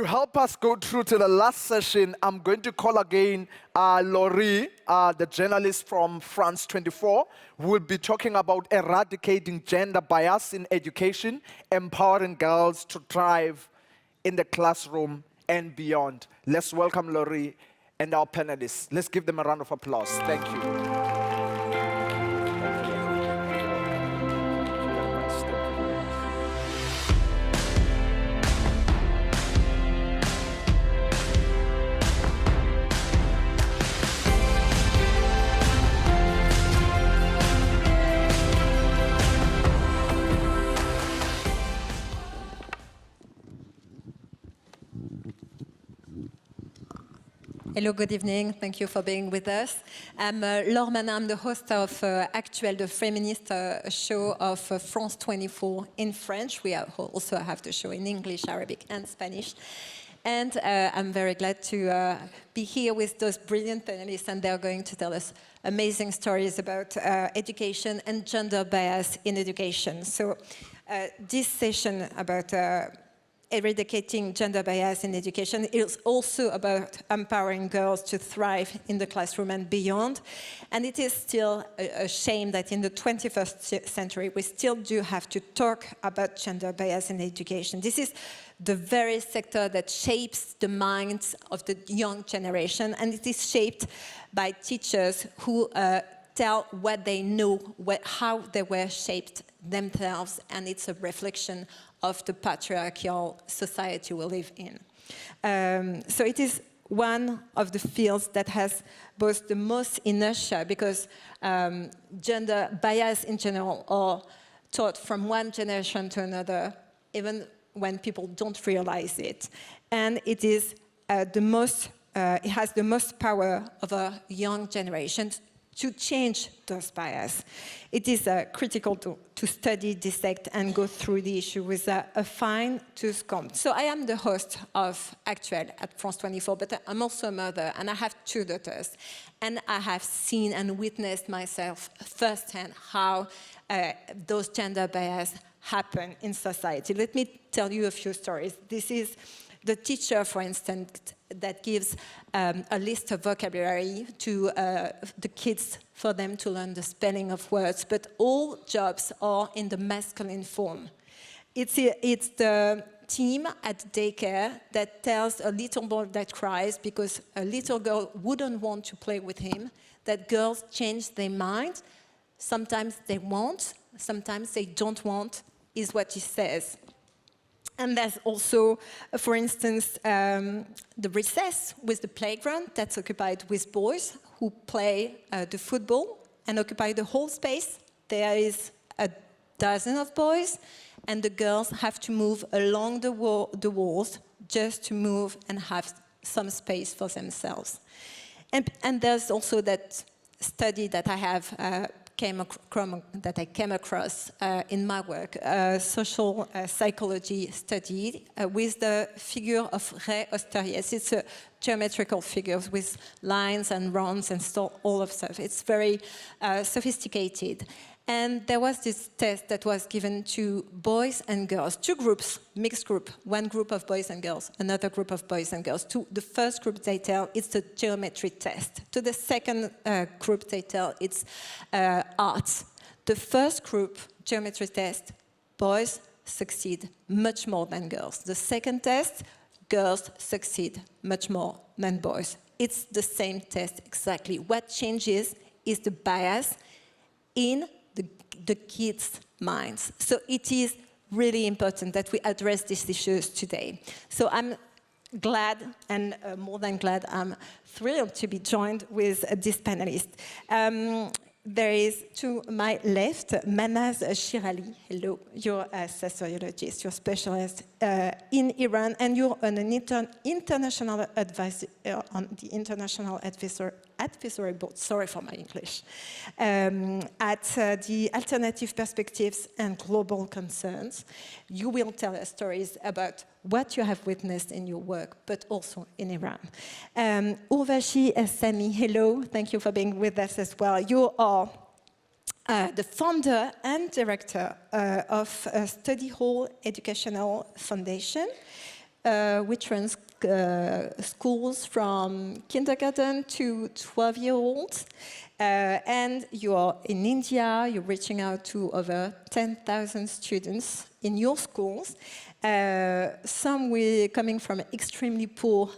to help us go through to the last session, I'm going to call again Laure, the journalist from France 24, who will be talking about eradicating gender bias in education, empowering girls to thrive in the classroom and beyond. Let's welcome Laure and our panelists. Let's give them a round of applause. Thank you. Hello, good evening. Thank you for being with us. I'm Laure Manent. I'm the host of Actuel, the feminist show of France 24 in French. We also have the show in English, Arabic, and Spanish. And I'm very glad to be here with those brilliant panelists, and they're going to tell us amazing stories about education and gender bias in education. So this session about eradicating gender bias in education is also about empowering girls to thrive in the classroom and beyond. And it is still a shame that in the 21st century, we still do have to talk about gender bias in education. This is the very sector that shapes the minds of the young generation, and it is shaped by teachers who tell what they know, how they were shaped themselves, and it's a reflection of the patriarchal society we live in. So it is one of the fields that has both the most inertia, because gender bias in general are taught from one generation to another, even when people don't realize it. And it is it has the most power over young generations to change those bias. It is critical to study, dissect, and go through the issue with a fine-tooth comb. So I am the host of Actuel at France 24, but I'm also a mother, and I have 2 daughters. And I have seen and witnessed myself firsthand how those gender bias happen in society. Let me tell you a few stories. This is the teacher, for instance, that gives a list of vocabulary to the kids for them to learn the spelling of words, but all jobs are in the masculine form. It's the team at daycare that tells a little boy that cries because a little girl wouldn't want to play with him, that girls change their mind. Sometimes they want, sometimes they don't want, is what he says. And there's also, for instance, the recess with the playground that's occupied with boys who play the football and occupy the whole space. There is a dozen of boys, and the girls have to move along the walls just to move and have some space for themselves. And there's also that study that I came across in my work, a social psychology study with the figure of Ray Osterius. It's a geometrical figure with lines and rounds and all of stuff. It's very sophisticated. And there was this test that was given to boys and girls, 2 groups, mixed group, one group of boys and girls, another group of boys and girls. To the first group they tell it's the geometry test. To the second group they tell it's arts. The first group, geometry test, boys succeed much more than girls. The second test, girls succeed much more than boys. It's the same test exactly. What changes is the bias in the kids' minds. So it is really important that we address these issues today. So I'm glad, and more than glad, I'm thrilled to be joined with this panelist. There is, to my left, Mahnaz Shirali. Hello, you're a sociologist, you're a specialist in Iran, and you're an international advisor on the International Advisory Board, sorry for my English, at the Alternative Perspectives and Global Concerns. You will tell us stories about what you have witnessed in your work, but also in Iran. Urvashi and Sahni, hello, thank you for being with us as well. You are the founder and director of Study Hall Educational Foundation. which runs schools from kindergarten to 12-year-olds. And you are in India, you're reaching out to over 10,000 students in your schools. Some were coming from extremely poor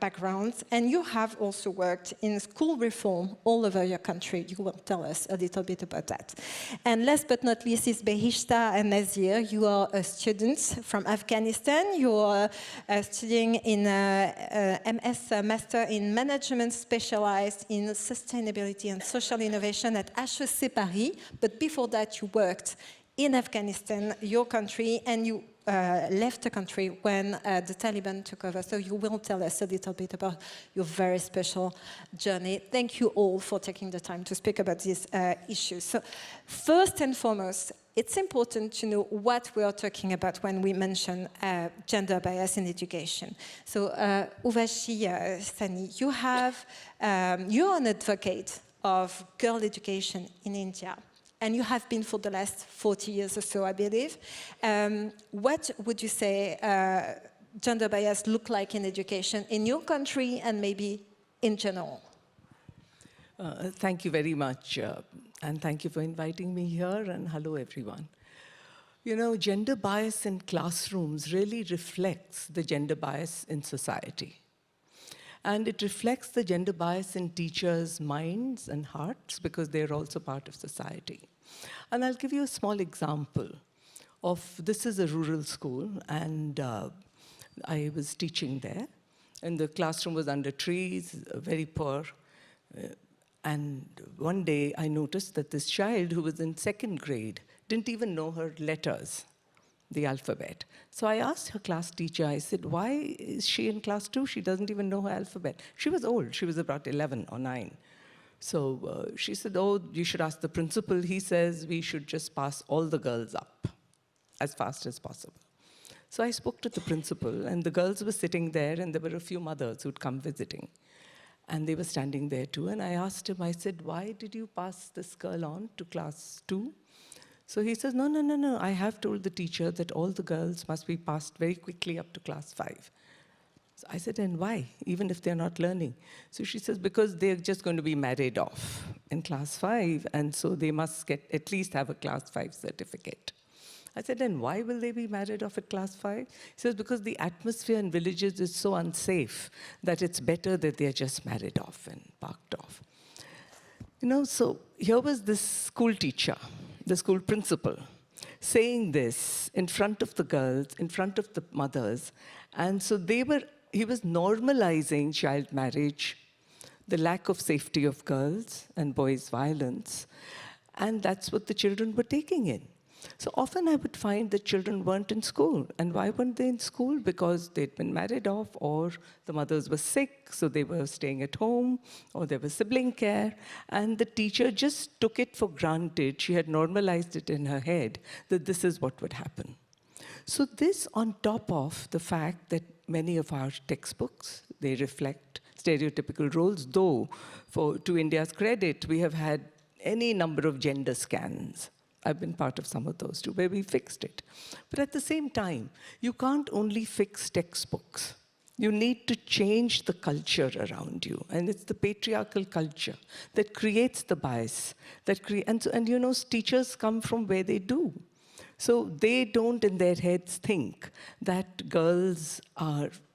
backgrounds, and you have also worked in school reform all over your country. You will tell us a little bit about that. And last but not least is Behishta and Nazir. You are students from Afghanistan. You are studying in MS Master in Management, specialized in sustainability and social innovation at HEC Paris. But before that, you worked in Afghanistan, your country, and you left the country when the Taliban took over. So you will tell us a little bit about your very special journey. Thank you all for taking the time to speak about these issues. So first and foremost, it's important to know what we are talking about when we mention gender bias in education. So Urvashi, Sahni, you're an advocate of girl education in India. And you have been for the last 40 years or so, I believe. What would you say gender bias look like in education in your country and maybe in general? Thank you very much. And thank you for inviting me here. And hello, everyone. You know, gender bias in classrooms really reflects the gender bias in society. And it reflects the gender bias in teachers' minds and hearts because they're also part of society. And I'll give you a small example of, this is a rural school, and I was teaching there. And the classroom was under trees, very poor. And one day I noticed that this child who was in 2nd grade didn't even know her letters, the alphabet. So I asked her class teacher, I said, why is she in class 2? She doesn't even know her alphabet. She was old, she was about 11 or 9. So she said, oh, you should ask the principal. He says we should just pass all the girls up as fast as possible. So I spoke to the principal, and the girls were sitting there, and there were a few mothers who'd come visiting. And they were standing there too, and I asked him, I said, why did you pass this girl on to class 2? So he says, no, I have told the teacher that all the girls must be passed very quickly up to class 5. So I said, and why, even if they're not learning? So she says, because they're just going to be married off in class 5, and so they must at least have a class 5 certificate. I said, and why will they be married off at class 5? He says, because the atmosphere in villages is so unsafe that it's better that they're just married off and parked off. You know, so here was this school teacher, the school principal, saying this in front of the girls, in front of the mothers. And so he was normalizing child marriage, the lack of safety of girls and boys' violence. And that's what the children were taking in. So often I would find that children weren't in school. And why weren't they in school? Because they'd been married off, or the mothers were sick, so they were staying at home, or there was sibling care. And the teacher just took it for granted. She had normalized it in her head that this is what would happen. So this on top of the fact that many of our textbooks, they reflect stereotypical roles, though to India's credit, we have had any number of gender scans. I've been part of some of those too, where we fixed it. But at the same time, you can't only fix textbooks. You need to change the culture around you. And it's the patriarchal culture that creates the bias. And you know, teachers come from where they do. So they don't, in their heads, think that girls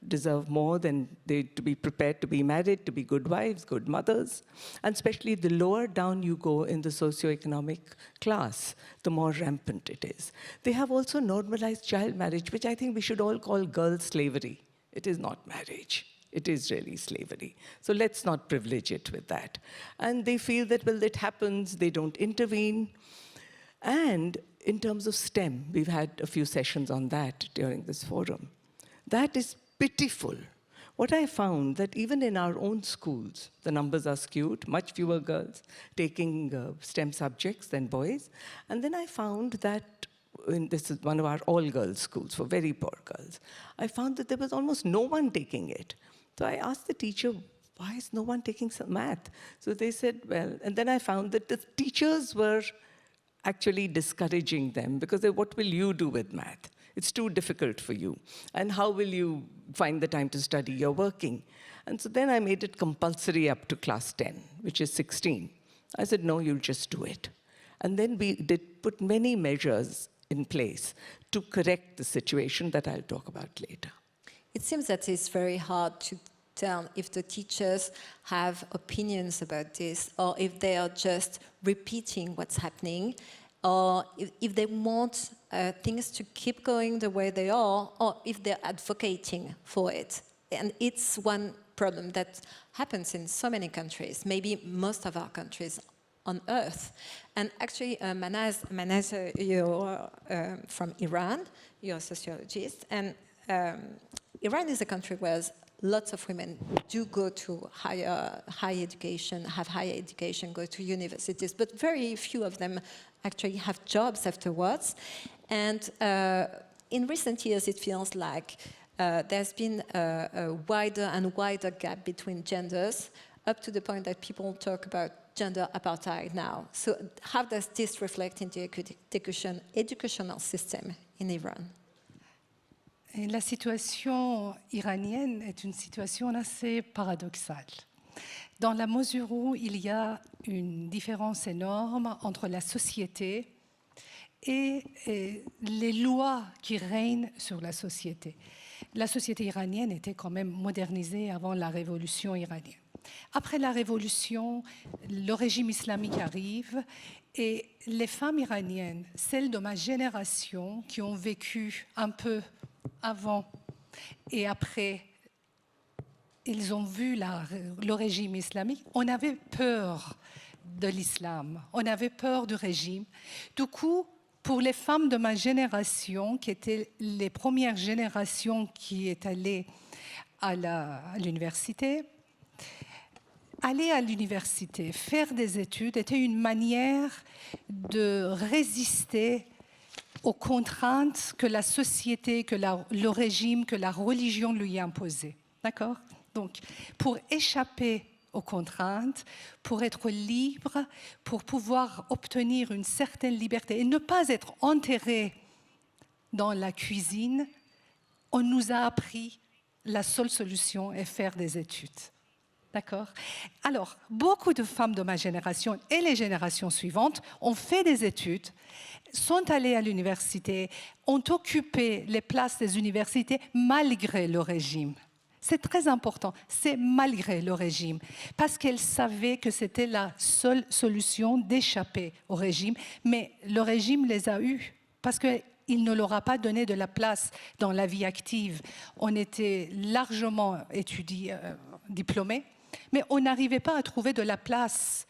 deserve more than to be prepared to be married, to be good wives, good mothers. And especially the lower down you go in the socioeconomic class, the more rampant it is. They have also normalized child marriage, which I think we should all call girl slavery. It is not marriage. It is really slavery. So let's not privilege it with that. And they feel that, well, it happens, they don't intervene. And in terms of STEM, we've had a few sessions on that during this forum. That is pitiful. What I found that even in our own schools, the numbers are skewed, much fewer girls taking STEM subjects than boys. And then I found that, this is one of our all-girls schools for very poor girls, I found that there was almost no one taking it. So I asked the teacher, why is no one taking some math? So they said, well, and then I found that the teachers were actually discouraging them because what will you do with math? It's too difficult for you. And how will you find the time to study? You're working. And so then I made it compulsory up to class 10, which is 16. I said, no, you'll just do it. And then we did put many measures in place to correct the situation that I'll talk about later. It seems that it's very hard to tell if the teachers have opinions about this, or if they are just repeating what's happening, or if they want things to keep going the way they are, or if they're advocating for it. And it's one problem that happens in so many countries, maybe most of our countries on Earth. And actually, Mahnaz, you're from Iran, you're a sociologist, and Iran is a country where lots of women do go to higher education, have higher education, go to universities, but very few of them actually have jobs afterwards. And in recent years, it feels like there's been a wider and wider gap between genders, up to the point that people talk about gender apartheid now. So how does this reflect in the educational system in Iran? Et la situation iranienne est une situation assez paradoxale, dans la mesure où il y a une différence énorme entre la société et les lois qui règnent sur la société. La société iranienne était quand même modernisée avant la révolution iranienne. Après la révolution, le régime islamique arrive et les femmes iraniennes, celles de ma génération qui ont vécu un peu avant et après, ils ont vu le régime islamique, on avait peur de l'islam, on avait peur du régime. Du coup, pour les femmes de ma génération, qui étaient les premières générations qui est allées à l'université, aller à l'université, faire des études était une manière de résister aux contraintes que la société, que le régime, que la religion lui imposait. D'accord? Donc, pour échapper aux contraintes, pour être libre, pour pouvoir obtenir une certaine liberté et ne pas être enterré dans la cuisine, on nous a appris la seule solution est faire des études. D'accord? Alors, beaucoup de femmes de ma génération et les générations suivantes ont fait des études, sont allées à l'université, ont occupé les places des universités malgré le régime. C'est très important, c'est malgré le régime, parce qu'elles savaient que c'était la seule solution d'échapper au régime, mais le régime les a eus, parce qu'il ne leur a pas donné de la place dans la vie active. On était largement diplômés, mais on n'arrivait pas à trouver de la place.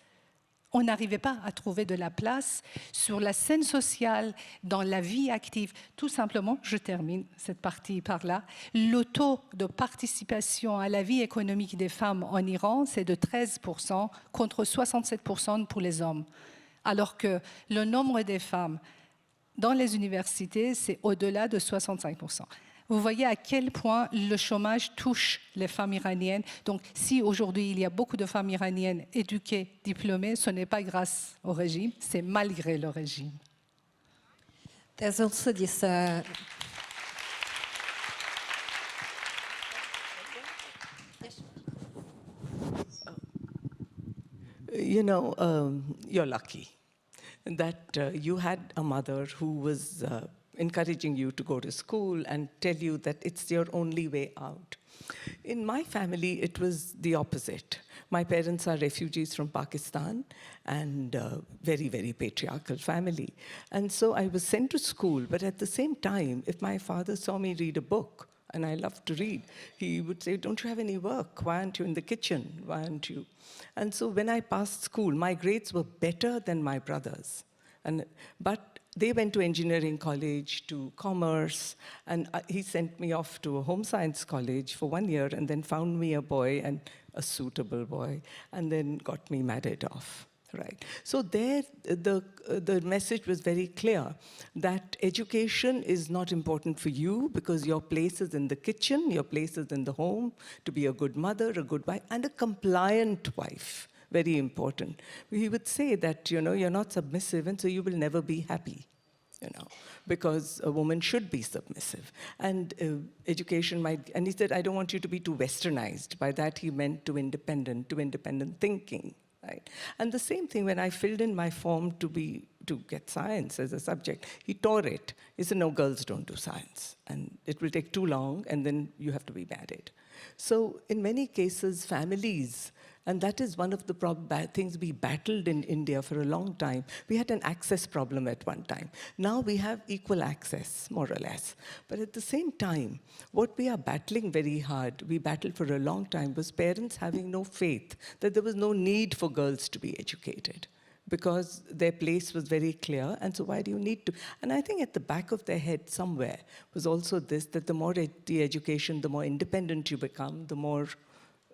On n'arrivait pas à trouver de la place sur la scène sociale, dans la vie active. Tout simplement, je termine cette partie par là, le taux de participation à la vie économique des femmes en Iran, c'est de 13% contre 67% pour les hommes. Alors que le nombre des femmes dans les universités, c'est au-delà de 65%. Vous voyez à quel point le chômage touche les femmes iraniennes. Donc, si aujourd'hui il y a beaucoup de femmes iraniennes éduquées, diplômées, ce n'est pas grâce au régime, c'est malgré le régime. There's also this. You know, you're lucky that you had a mother who was encouraging you to go to school and tell you that it's your only way out. In my family, it was the opposite. My parents are refugees from Pakistan and very, very patriarchal family. And so I was sent to school, but at the same time, if my father saw me read a book, and I loved to read, he would say, don't you have any work? Why aren't you in the kitchen? Why aren't you? And so when I passed school, my grades were better than my brothers. But they went to engineering college, to commerce, and he sent me off to a home science college for 1 year and then found me a boy, and a suitable boy, and then got me married off. Right. So there, the message was very clear that education is not important for you because your place is in the kitchen, your place is in the home, to be a good mother, a good wife, and a compliant wife. Very important. He would say that, you know, you're not submissive, and so you will never be happy. because a woman should be submissive. And education might, and he said, I don't want you to be too westernized. By that he meant too independent thinking, right? And the same thing when I filled in my form to get science as a subject, he tore it. He said, no, girls don't do science, and it will take too long, and then you have to be married. So in many cases, families, and that is one of the things we battled in India for a long time. We had an access problem at one time. Now we have equal access, more or less. But at the same time, what we are battling very hard, we battled for a long time, was parents having no faith that there was no need for girls to be educated, because their place was very clear, and so why do you need to? And I think at the back of their head somewhere was also this, that the more the education, the more independent you become, the more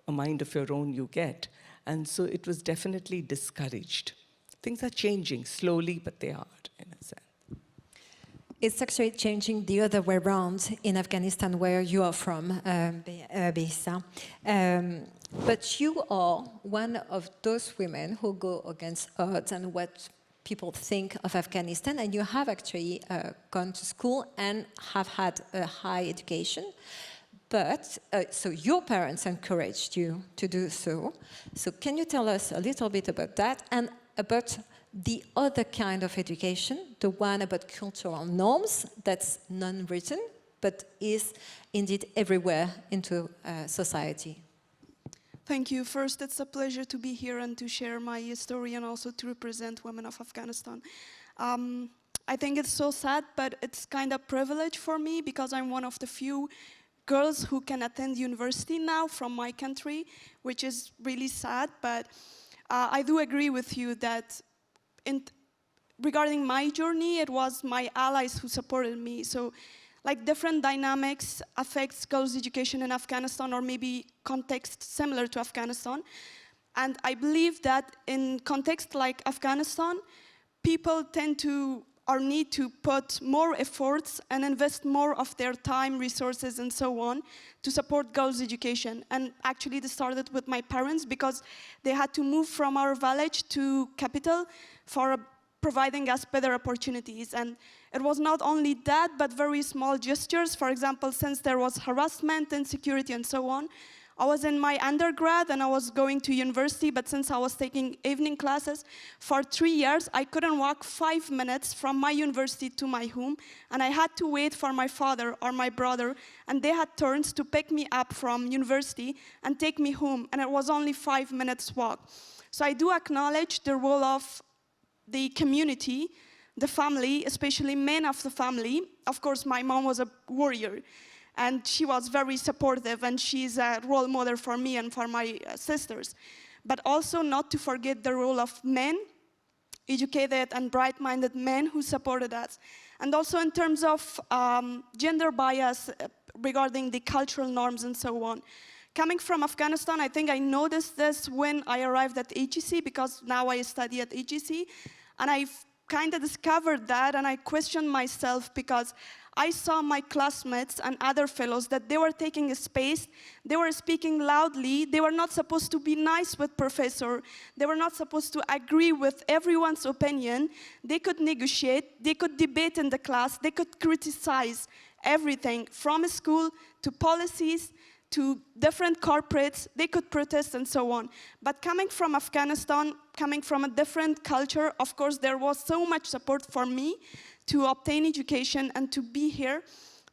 a mind of your own you get. And so it was definitely discouraged. Things are changing slowly, but they are, in a sense. It's actually changing the other way around in Afghanistan, where you are from, Behishta. But you are one of those women who go against odds and what people think of Afghanistan, and you have actually gone to school and have had a high education. But, so your parents encouraged you to do so. So can you tell us a little bit about that and about the other kind of education, the one about cultural norms that's non-written, but is indeed everywhere into society? Thank you. First, it's a pleasure to be here and to share my story and also to represent women of Afghanistan. I think it's so sad, but it's kind of privilege for me because I'm one of the few girls who can attend university now from my country, which is really sad. But I do agree with you that regarding my journey, it was my allies who supported me. So like different dynamics affects girls' education in Afghanistan, or maybe context similar to Afghanistan. And I believe that in context like Afghanistan, people tend to or need to put more efforts and invest more of their time, resources, and so on to support girls' education. And actually this started with my parents because they had to move from our village to capital for providing us better opportunities. And it was not only that, but very small gestures. For example, since there was harassment, insecurity, and so on, I was in my undergrad and I was going to university, but since I was taking evening classes for 3 years, I couldn't walk 5 minutes from my university to my home, and I had to wait for my father or my brother, and they had turns to pick me up from university and take me home, and it was only 5 minutes walk. So I do acknowledge the role of the community, the family, especially men of the family. Of course, my mom was a warrior, and she was very supportive, and she's a role model for me and for my sisters. But also not to forget the role of men, educated and bright-minded men who supported us. And also in terms of gender bias regarding the cultural norms and so on. Coming from Afghanistan, I think I noticed this when I arrived at APGC, because now I study at APGC, and I've kind of discovered that, and I questioned myself because I saw my classmates and other fellows that they were taking a space, they were speaking loudly, they were not supposed to be nice with professor, they were not supposed to agree with everyone's opinion, they could negotiate, they could debate in the class, they could criticize everything from school to policies, to different corporates, they could protest and so on. But coming from Afghanistan, coming from a different culture, of course there was so much support for me to obtain education and to be here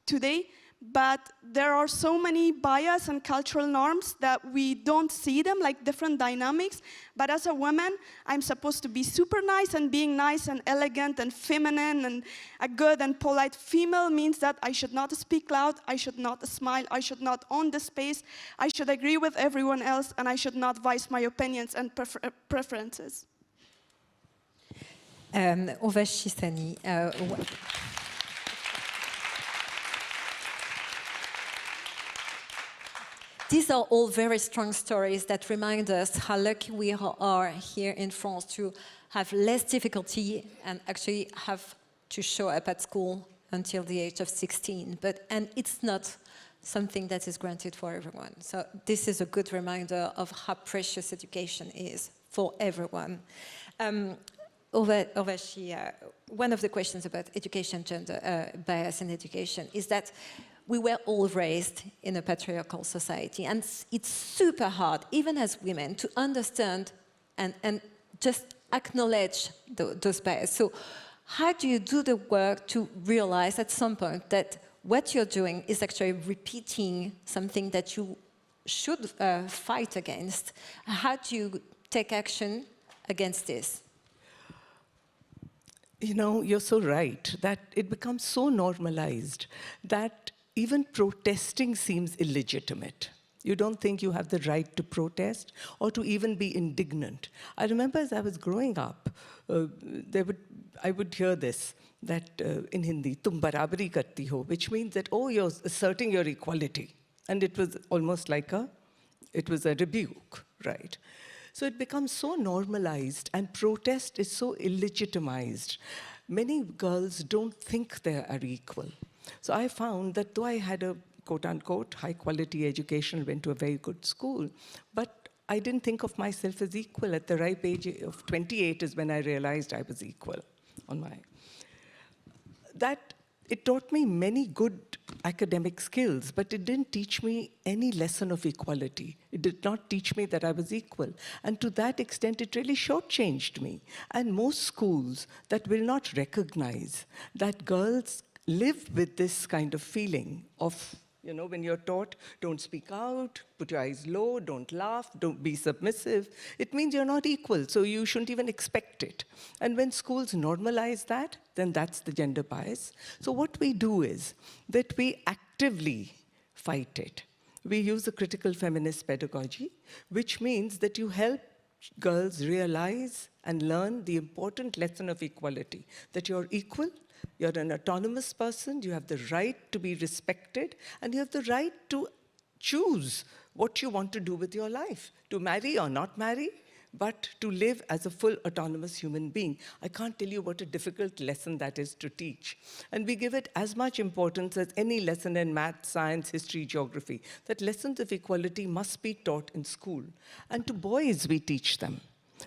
today. But there are so many bias and cultural norms that we don't see them, like different dynamics. But as a woman, I'm supposed to be super nice, and being nice and elegant and feminine and a good and polite female means that I should not speak loud, I should not smile, I should not own the space, I should agree with everyone else, and I should not voice my opinions and preferences. Urvashi, Sahni, these are all very strong stories that remind us how lucky we are here in France to have less difficulty and actually have to show up at school until the age of 16. And it's not something that is granted for everyone. So this is a good reminder of how precious education is for everyone. Urvashi, one of the questions about education, gender bias in education, is that we were all raised in a patriarchal society, and it's super hard, even as women, to understand and just acknowledge those bias. So how do you do the work to realize at some point that what you're doing is actually repeating something that you should fight against? How do you take action against this? You know, you're so right that it becomes so normalized that even protesting seems illegitimate. You don't think you have the right to protest or to even be indignant. I remember as I was growing up, I would hear this, that in Hindi, tum barabari karti ho, which means that, oh, you're asserting your equality. And it was almost like a rebuke, right? So it becomes so normalized, and protest is so illegitimized. Many girls don't think they are equal. So I found that though I had a quote-unquote high-quality education, went to a very good school, but I didn't think of myself as equal. At the ripe age of 28 is when I realized I was equal on my... That, it taught me many good academic skills, but it didn't teach me any lesson of equality. It did not teach me that I was equal. And to that extent, it really shortchanged me. And most schools that will not recognize that girls live with this kind of feeling of, you know, when you're taught, don't speak out, put your eyes low, don't laugh, don't be submissive. It means you're not equal, so you shouldn't even expect it. And when schools normalize that, then that's the gender bias. So what we do is that we actively fight it. We use a critical feminist pedagogy, which means that you help girls realize and learn the important lesson of equality, that you're equal, you're an autonomous person, you have the right to be respected, and you have the right to choose what you want to do with your life, to marry or not marry, but to live as a full autonomous human being. I can't tell you what a difficult lesson that is to teach. And we give it as much importance as any lesson in math, science, history, geography, that lessons of equality must be taught in school. And to boys, we teach them.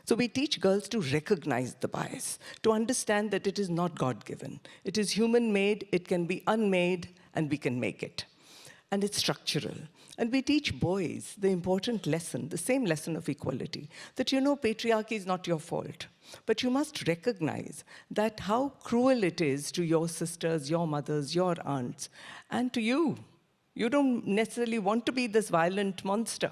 So we teach girls to recognize the bias, to understand that it is not God-given. It is human-made, it can be unmade, and we can make it. And it's structural. And we teach boys the important lesson, the same lesson of equality, that, you know, patriarchy is not your fault. But you must recognize that how cruel it is to your sisters, your mothers, your aunts, and to you. You don't necessarily want to be this violent monster.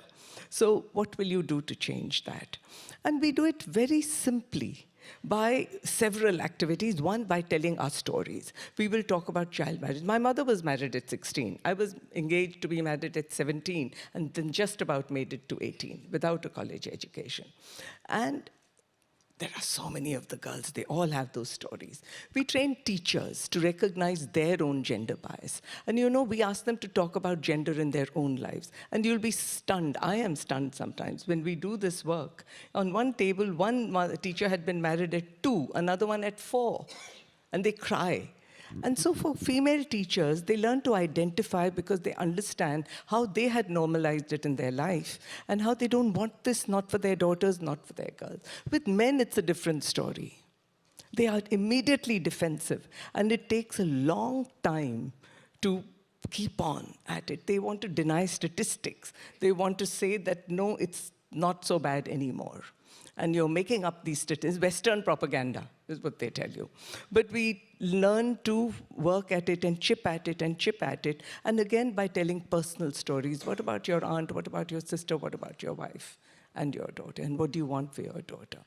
So what will you do to change that? And we do it very simply by several activities. One, by telling our stories. We will talk about child marriage. My mother was married at 16. I was engaged to be married at 17, and then just about made it to 18 without a college education. And there are so many of the girls, they all have those stories. We train teachers to recognize their own gender bias. And you know, we ask them to talk about gender in their own lives. And you'll be stunned, I am stunned sometimes, when we do this work. On one table, one teacher had been married at 2, another one at 4. And they cry. And so for female teachers, they learn to identify because they understand how they had normalized it in their life and how they don't want this, not for their daughters, not for their girls. With men, it's a different story. They are immediately defensive, and it takes a long time to keep on at it. They want to deny statistics. They want to say that, no, it's not so bad anymore. And you're making up these statistics. Western propaganda is what they tell you. But we learn to work at it and chip at it and chip at it. And again, by telling personal stories. What about your aunt? What about your sister? What about your wife and your daughter? And what do you want for your daughter?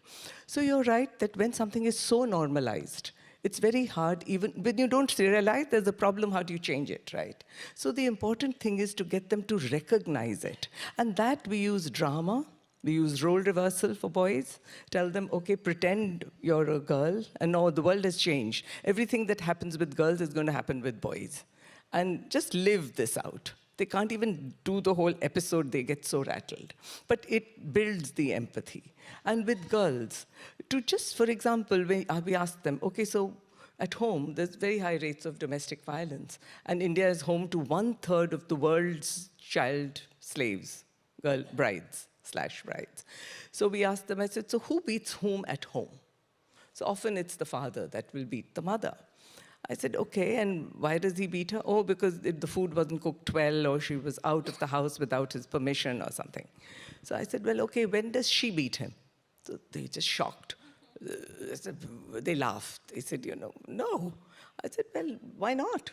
So you're right that when something is so normalized, it's very hard, even when you don't realize there's a problem, how do you change it, right? So the important thing is to get them to recognize it. And that we use drama. We use role reversal for boys. Tell them, okay, pretend you're a girl, and no, the world has changed. Everything that happens with girls is going to happen with boys. And just live this out. They can't even do the whole episode, they get so rattled. But it builds the empathy. And with girls, to just, for example, we ask them, okay, so at home, there's very high rates of domestic violence. And India is home to 1/3 of the world's child slaves, girl brides. /brides. So we asked them, I said, so who beats whom at home? So So often it's the father that will beat the mother. I said, okay, and why does he beat her? Oh, because the food wasn't cooked well, or she was out of the house without his permission or something. So I said, well, okay, when does she beat him? So they just shocked. They laughed. They said, no. I said, well, why not?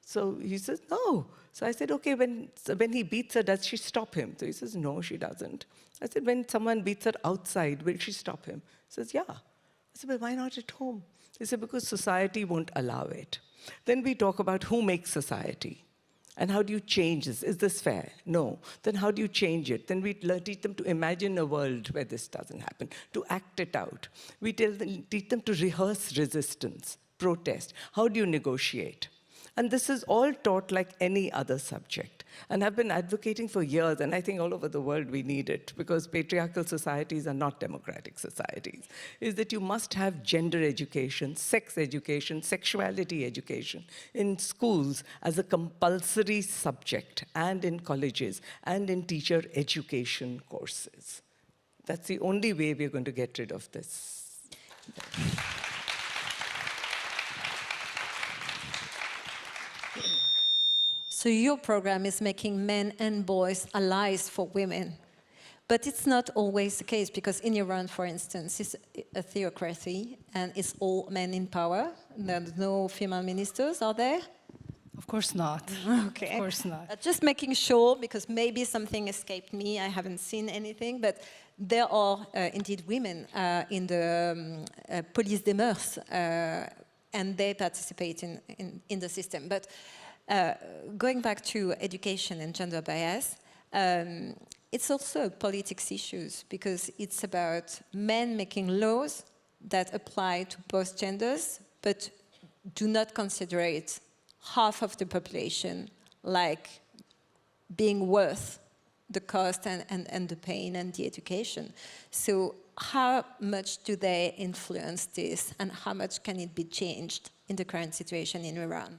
So he says, no. So I said, okay, when he beats her, does she stop him? So he says, no, she doesn't. I said, when someone beats her outside, will she stop him? He says, yeah. I said, well, why not at home? He said, because society won't allow it. Then we talk about who makes society. And how do you change this? Is this fair? No. Then how do you change it? Then we teach them to imagine a world where this doesn't happen, to act it out. We teach them to rehearse resistance, protest. How do you negotiate? And this is all taught like any other subject. And I've been advocating for years, and I think all over the world we need it, because patriarchal societies are not democratic societies, is that you must have gender education, sex education, sexuality education in schools as a compulsory subject, and in colleges, and in teacher education courses. That's the only way we're going to get rid of this. So your program is making men and boys allies for women. But it's not always the case, because in Iran, for instance, it's a theocracy, and it's all men in power. There's no female ministers, are there? Of course not. Okay. Of course not. Just making sure, because maybe something escaped me, I haven't seen anything, but there are indeed women in the police des mœurs, and they participate in the system. But going back to education and gender bias, it's also politics issues, because it's about men making laws that apply to both genders, but do not consider half of the population like being worth the cost and the pain and the education. So how much do they influence this, and how much can it be changed in the current situation in Iran?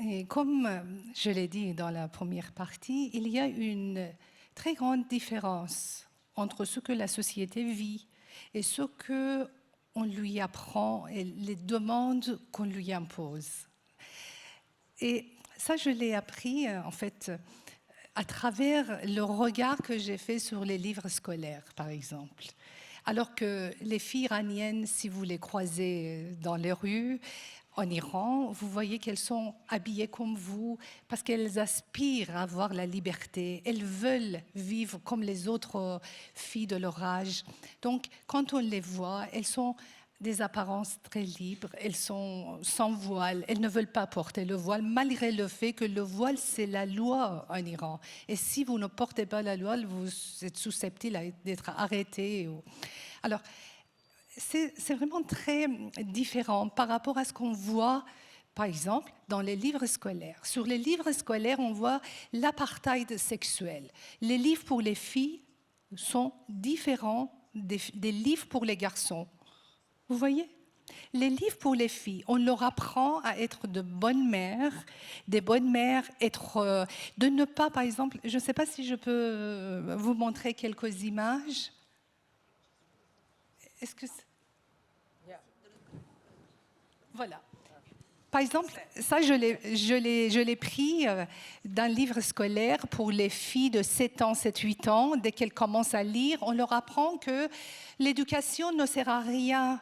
Et comme je l'ai dit dans la première partie, il y a une très grande différence entre ce que la société vit et ce qu'on lui apprend et les demandes qu'on lui impose. Et ça, je l'ai appris, en fait, à travers le regard que j'ai fait sur les livres scolaires, par exemple. Alors que les filles iraniennes, si vous les croisez dans les rues, en Iran, vous voyez qu'elles sont habillées comme vous parce qu'elles aspirent à avoir la liberté. Elles veulent vivre comme les autres filles de leur âge. Donc, quand on les voit, elles sont des apparences très libres, elles sont sans voile, elles ne veulent pas porter le voile, malgré le fait que le voile, c'est la loi en Iran. Et si vous ne portez pas la loi, vous êtes susceptible d'être arrêté. Alors, c'est vraiment très différent par rapport à ce qu'on voit, par exemple, dans les livres scolaires. Sur les livres scolaires, on voit l'apartheid sexuel. Les livres pour les filles sont différents des livres pour les garçons. Vous voyez? Les livres pour les filles, on leur apprend à être de bonnes mères, des bonnes mères, de ne pas, par exemple, je ne sais pas si je peux vous montrer quelques images. Est-ce que voilà. Par exemple, ça, je l'ai pris d'un livre scolaire pour les filles de 7 ans, 7, 8 ans. Dès qu'elles commencent à lire, on leur apprend que l'éducation ne sert à rien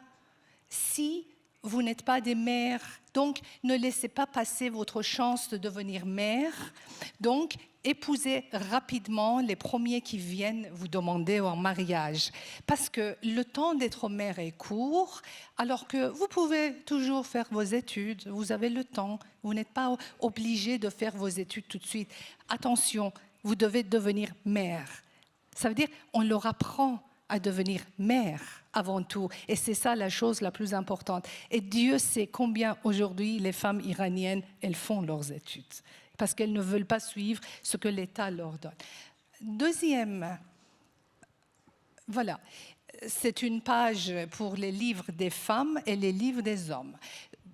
si vous n'êtes pas des mères. Donc, ne laissez pas passer votre chance de devenir mère. Donc, épousez rapidement les premiers qui viennent vous demander en mariage. Parce que le temps d'être mère est court, alors que vous pouvez toujours faire vos études, vous avez le temps, vous n'êtes pas obligé de faire vos études tout de suite. Attention, vous devez devenir mère. Ça veut dire qu'on leur apprend à devenir mère avant tout. Et c'est ça la chose la plus importante. Et Dieu sait combien aujourd'hui les femmes iraniennes, elles font leurs études. Parce qu'elles ne veulent pas suivre ce que l'État leur donne. Deuxième, voilà, c'est une page pour les livres des femmes et les livres des hommes.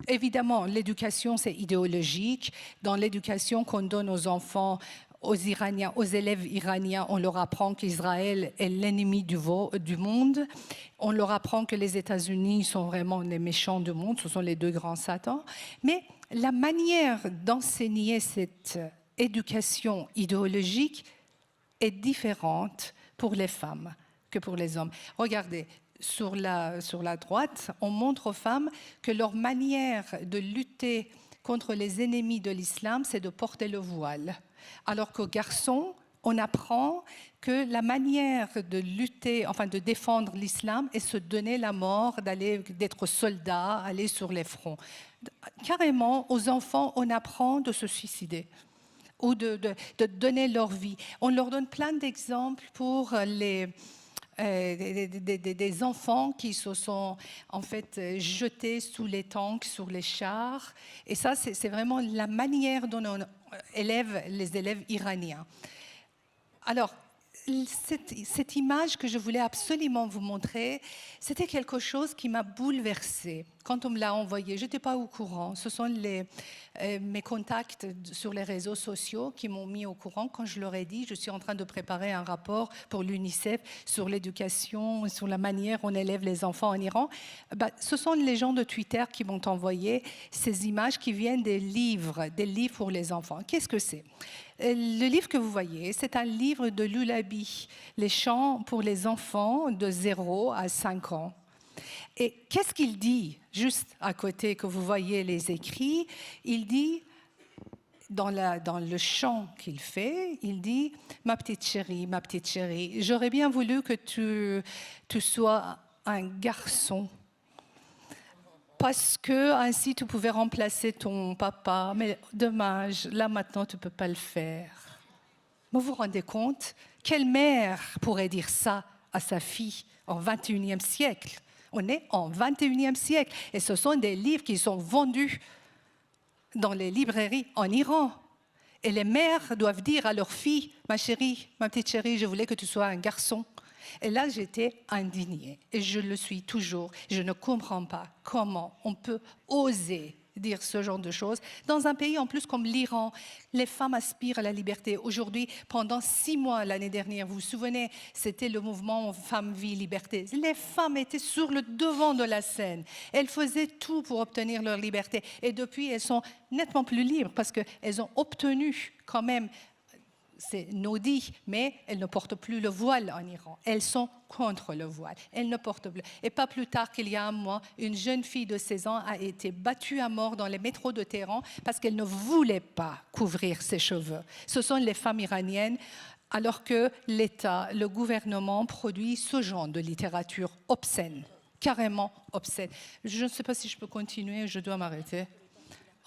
Évidemment, l'éducation, c'est idéologique. Dans l'éducation qu'on donne aux enfants, aux Iraniens, aux élèves iraniens, on leur apprend qu'Israël est l'ennemi du monde. On leur apprend que les États-Unis sont vraiment les méchants du monde, ce sont les deux grands satans. Mais la manière d'enseigner cette éducation idéologique est différente pour les femmes que pour les hommes. Regardez, sur la droite, on montre aux femmes que leur manière de lutter contre les ennemis de l'islam, c'est de porter le voile. Alors qu'aux garçons, on apprend que la manière de lutter, enfin de défendre l'islam, est se donner la mort, d'être soldat, aller sur les fronts. Carrément, aux enfants, on apprend de se suicider ou de donner leur vie. On leur donne plein d'exemples pour des enfants qui se sont en fait jetés sous les tanks, sur les chars. Et ça, c'est vraiment la manière dont on élève les élèves iraniens. Alors, cette image que je voulais absolument vous montrer, c'était quelque chose qui m'a bouleversée. Quand on me l'a envoyé, je n'étais pas au courant. Ce sont mes contacts sur les réseaux sociaux qui m'ont mis au courant quand je leur ai dit je suis en train de préparer un rapport pour l'UNICEF sur l'éducation, sur la manière dont on élève les enfants en Iran. Ce sont les gens de Twitter qui m'ont envoyé ces images qui viennent des livres pour les enfants. Qu'est-ce que c'est ? Le livre que vous voyez, c'est un livre de Lullaby, les chants pour les enfants de 0 à 5 ans. Et qu'est-ce qu'il dit, juste à côté que vous voyez les écrits? Il dit, dans le chant qu'il fait, il dit « Ma petite chérie, j'aurais bien voulu que tu sois un garçon. » Parce que ainsi tu pouvais remplacer ton papa, mais dommage, là maintenant tu ne peux pas le faire. Vous vous rendez compte? Quelle mère pourrait dire ça à sa fille au XXIe siècle? On est en XXIe siècle et ce sont des livres qui sont vendus dans les librairies en Iran. Et les mères doivent dire à leur fille « Ma chérie, ma petite chérie, je voulais que tu sois un garçon. » Et là, j'étais indignée, et je le suis toujours. Je ne comprends pas comment on peut oser dire ce genre de choses dans un pays en plus comme l'Iran. Les femmes aspirent à la liberté. Aujourd'hui, pendant 6 mois l'année dernière, vous vous souvenez, c'était le mouvement Femmes, Vie, Liberté. Les femmes étaient sur le devant de la scène. Elles faisaient tout pour obtenir leur liberté. Et depuis, elles sont nettement plus libres parce qu'elles ont obtenu quand même. C'est no-dit, mais elles ne portent plus le voile en Iran. Elles sont contre le voile. Elles ne portent plus. Et pas plus tard qu'il y a un mois, une jeune fille de 16 ans a été battue à mort dans les métros de Téhéran parce qu'elle ne voulait pas couvrir ses cheveux. Ce sont les femmes iraniennes, alors que l'État, le gouvernement produit ce genre de littérature obscène, carrément obscène. Je ne sais pas si je peux continuer, je dois m'arrêter.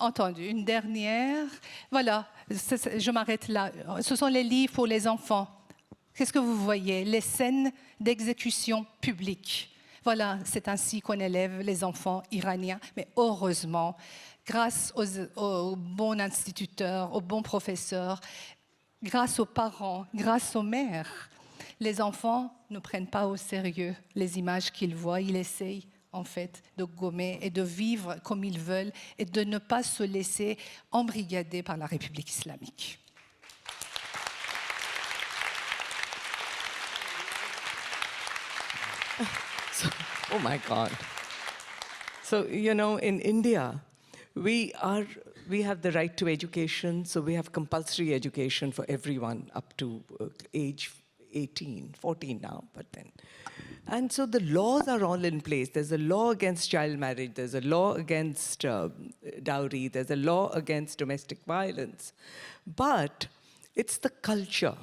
Entendu. Une dernière. Voilà, je m'arrête là. Ce sont les livres pour les enfants. Qu'est-ce que vous voyez? Les scènes d'exécution publique. Voilà, c'est ainsi qu'on élève les enfants iraniens. Mais heureusement, grâce aux bons instituteurs, aux bons professeurs, grâce aux parents, grâce aux mères, les enfants ne prennent pas au sérieux les images qu'ils voient. Ils essayent en fait, de gommer et de vivre comme ils veulent et de ne pas se laisser embrigader par la République islamique. Oh my God. So, you know, in India, we have the right to education, so we have compulsory education for everyone up to age 18, 14 now, but then. And so the laws are all in place. There's a law against child marriage. There's a law against dowry. There's a law against domestic violence. But it's the culture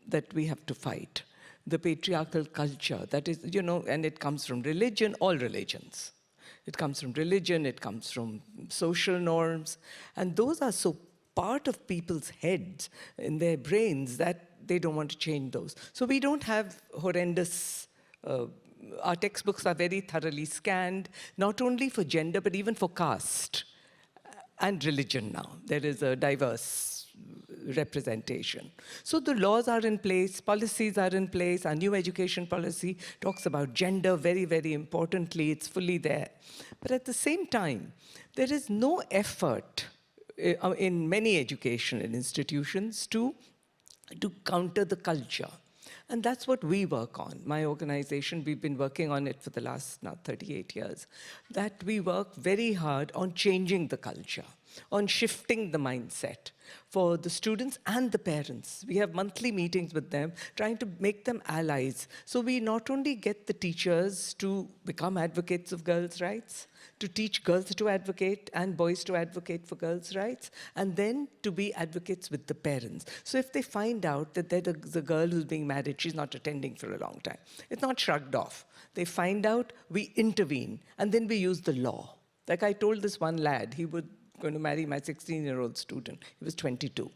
that we have to fight, the patriarchal culture that is, you know, and it comes from religion, all religions. It comes from religion, it comes from social norms. And those are so part of people's heads, in their brains, that they don't want to change those. So we don't have horrendous our textbooks are very thoroughly scanned, not only for gender, but even for caste and religion now. There is a diverse representation. So the laws are in place, policies are in place. Our new education policy talks about gender very, very importantly. It's fully there. But at the same time, there is no effort in many educational institutions to to counter the culture. And that's what we work on. My organization, we've been working on it for the last now 38 years, that we work very hard on changing the culture, on shifting the mindset for the students and the parents. We have monthly meetings with them, trying to make them allies. So we not only get the teachers to become advocates of girls' rights, to teach girls to advocate and boys to advocate for girls' rights, and then to be advocates with the parents. So if they find out that the girl who's being married, she's not attending for a long time, it's not shrugged off. They find out, we intervene, and then we use the law. Like I told this one lad, he was going to marry my 16-year-old student. He was 22.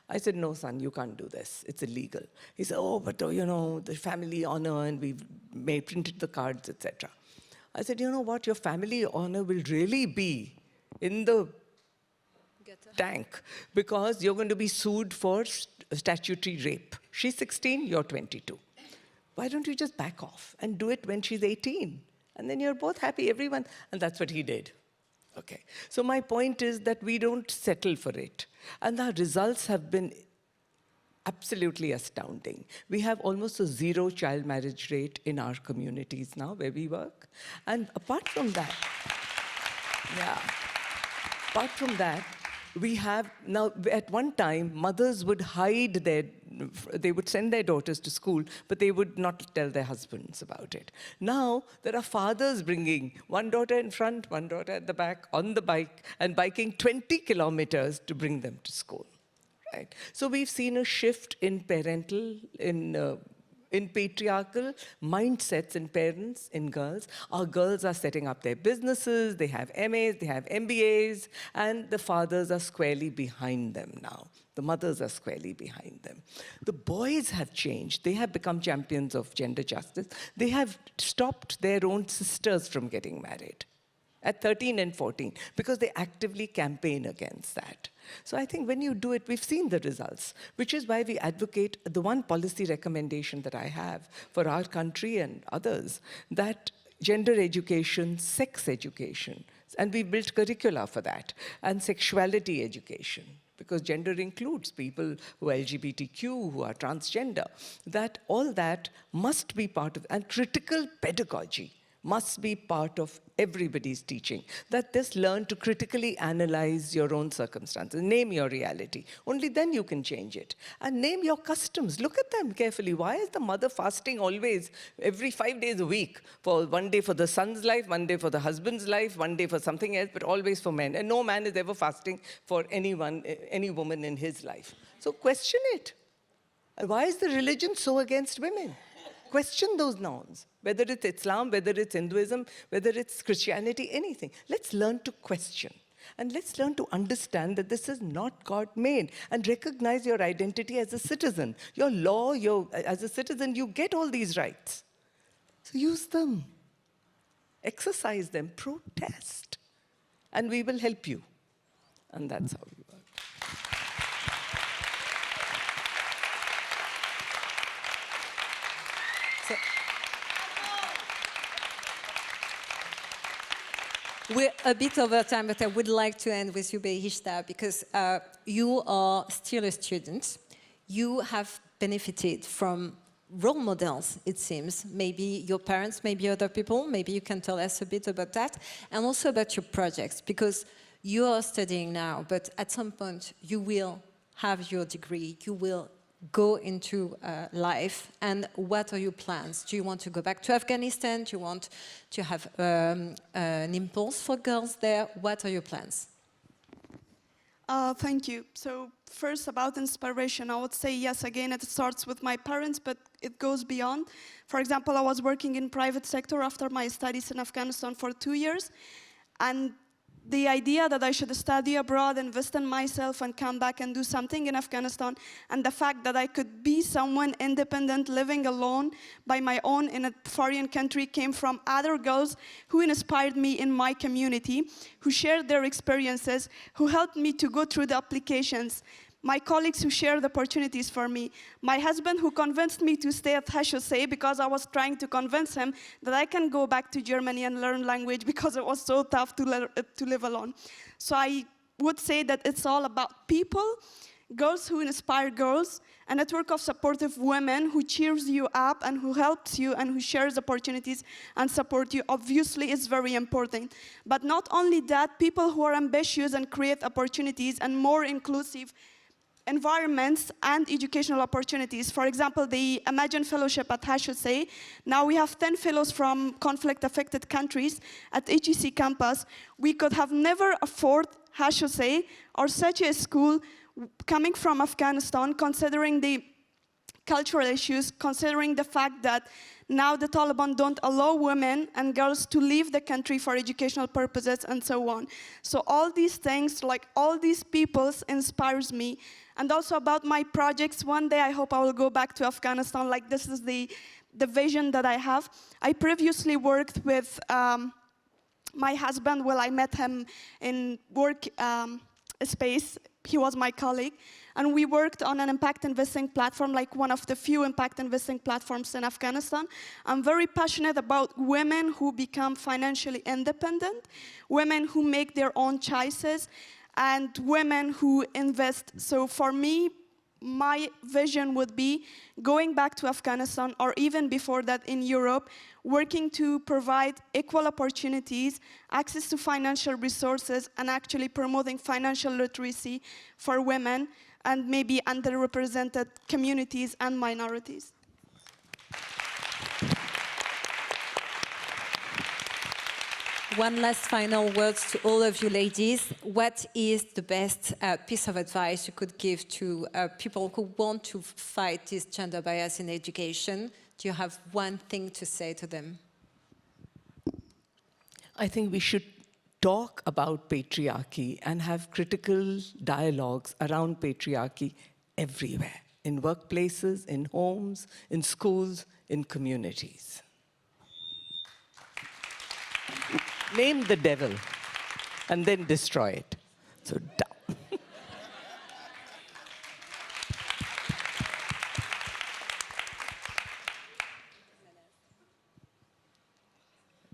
I said, no, son, you can't do this. It's illegal. He said, oh, but you know, the family honor, and we've printed the cards, etc. I said, you know what, your family honor will really be in the tank because you're going to be sued for statutory rape. She's 16, you're 22. Why don't you just back off and do it when she's 18? And then you're both happy, everyone. And that's what he did. Okay. So my point is that we don't settle for it. And the results have been absolutely astounding. We have almost a 0 child marriage rate in our communities now where we work. And apart from that, we have now, at one time, mothers would hide they would send their daughters to school, but they would not tell their husbands about it. Now, there are fathers bringing one daughter in front, one daughter at the back, on the bike, and biking 20 kilometers to bring them to school. Right. So we've seen a shift in patriarchal mindsets in parents, in girls. Our girls are setting up their businesses, they have MAs, they have MBAs, and the fathers are squarely behind them now. The mothers are squarely behind them. The boys have changed. They have become champions of gender justice. They have stopped their own sisters from getting married at 13 and 14 because they actively campaign against that. So I think when you do it, we've seen the results, which is why we advocate the one policy recommendation that I have for our country and others, that gender education, sex education, and we built curricula for that, and sexuality education, because gender includes people who are LGBTQ, who are transgender, that all that must be part of, and critical pedagogy must be part of everybody's teaching. That just learn to critically analyze your own circumstances, name your reality. Only then you can change it. And name your customs. Look at them carefully. Why is the mother fasting always, every 5 days a week? For one day for the son's life, one day for the husband's life, one day for something else, but always for men. And no man is ever fasting for anyone, any woman in his life. So question it. Why is the religion so against women? Question those norms, whether it's Islam, whether it's Hinduism, whether it's Christianity, anything. Let's learn to question. And let's learn to understand that this is not God-made. And recognize your identity as a citizen. Your law, as a citizen, you get all these rights. So use them. Exercise them. Protest. And we will help you. And that's how we work. We're a bit over time, but I would like to end with you, Behishta, because you are still a student. You have benefited from role models, it seems. Maybe your parents, maybe other people. Maybe you can tell us a bit about that. And also about your projects, because you are studying now, but at some point you will have your degree, you will go into life, and what are your plans? Do you want to go back to Afghanistan? Do you want to have an impulse for girls there? What are your plans? Thank you. So first, about inspiration, I would say yes, again, it starts with my parents, but it goes beyond. For example, I was working in private sector after my studies in Afghanistan for 2 years, and the idea that I should study abroad, invest in myself, and come back and do something in Afghanistan, and the fact that I could be someone independent, living alone by my own in a foreign country, came from other girls who inspired me in my community, who shared their experiences, who helped me to go through the applications. My colleagues who shared opportunities for me, my husband who convinced me to stay at HSA because I was trying to convince him that I can go back to Germany and learn language because it was so tough to live alone. So I would say that it's all about people, Girls Who Inspire Girls, a network of supportive women who cheers you up and who helps you and who shares opportunities and support you, obviously is very important. But not only that, people who are ambitious and create opportunities and more inclusive environments and educational opportunities. For example, the Imagine Fellowship at HSA. Now we have 10 fellows from conflict-affected countries at APGC campus. We could have never afford HSA or such a school coming from Afghanistan, considering the cultural issues, considering the fact that now the Taliban don't allow women and girls to leave the country for educational purposes and so on. So all these things, like all these peoples, inspires me. And also about my projects, one day I hope I will go back to Afghanistan, like this is the vision that I have. I previously worked with my husband. Well, I met him in work space. He was my colleague. And we worked on an impact investing platform, like one of the few impact investing platforms in Afghanistan. I'm very passionate about women who become financially independent, women who make their own choices, and women who invest. So for me, my vision would be going back to Afghanistan, or even before that in Europe, working to provide equal opportunities, access to financial resources, and actually promoting financial literacy for women and maybe underrepresented communities and minorities. One last final words to all of you ladies. What is the best piece of advice you could give to people who want to fight this gender bias in education? Do you have one thing to say to them? I think we should talk about patriarchy and have critical dialogues around patriarchy everywhere, in workplaces, in homes, in schools, in communities. Name the devil and then destroy it. So down.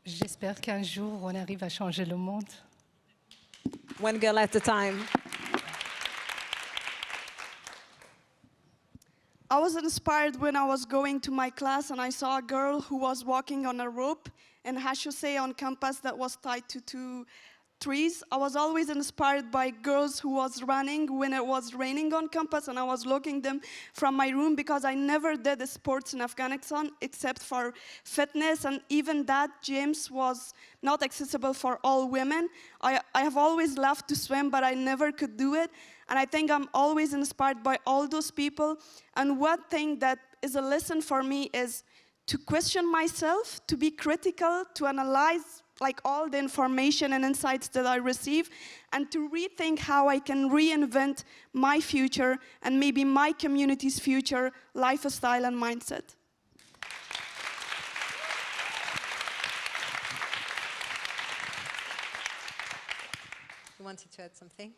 J'espère qu'un jour, on arrive à changer le monde. One girl at a time. I was inspired when I was going to my class and I saw a girl who was walking on a rope in HSA on campus that was tied to 2 trees. I was always inspired by girls who was running when it was raining on campus, and I was looking them from my room because I never did sports in Afghanistan except for fitness, and even that gyms was not accessible for all women. I have always loved to swim, but I never could do it. And I think I'm always inspired by all those people. And one thing that is a lesson for me is to question myself, to be critical, to analyze like all the information and insights that I receive, and to rethink how I can reinvent my future and maybe my community's future lifestyle and mindset. You wanted to add something?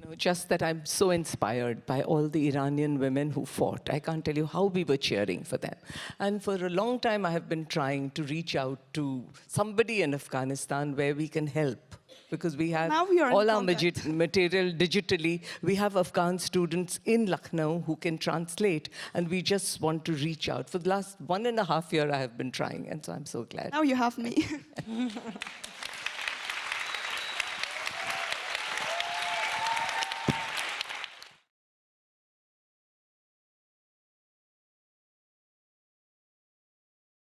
No, just that I'm so inspired by all the Iranian women who fought. I can't tell you how we were cheering for them. And for a long time, I have been trying to reach out to somebody in Afghanistan where we can help. Because we have all our material digitally. We have Afghan students in Lucknow who can translate, and we just want to reach out. For the last 1.5 years, I have been trying, and so I'm so glad. Now you have me.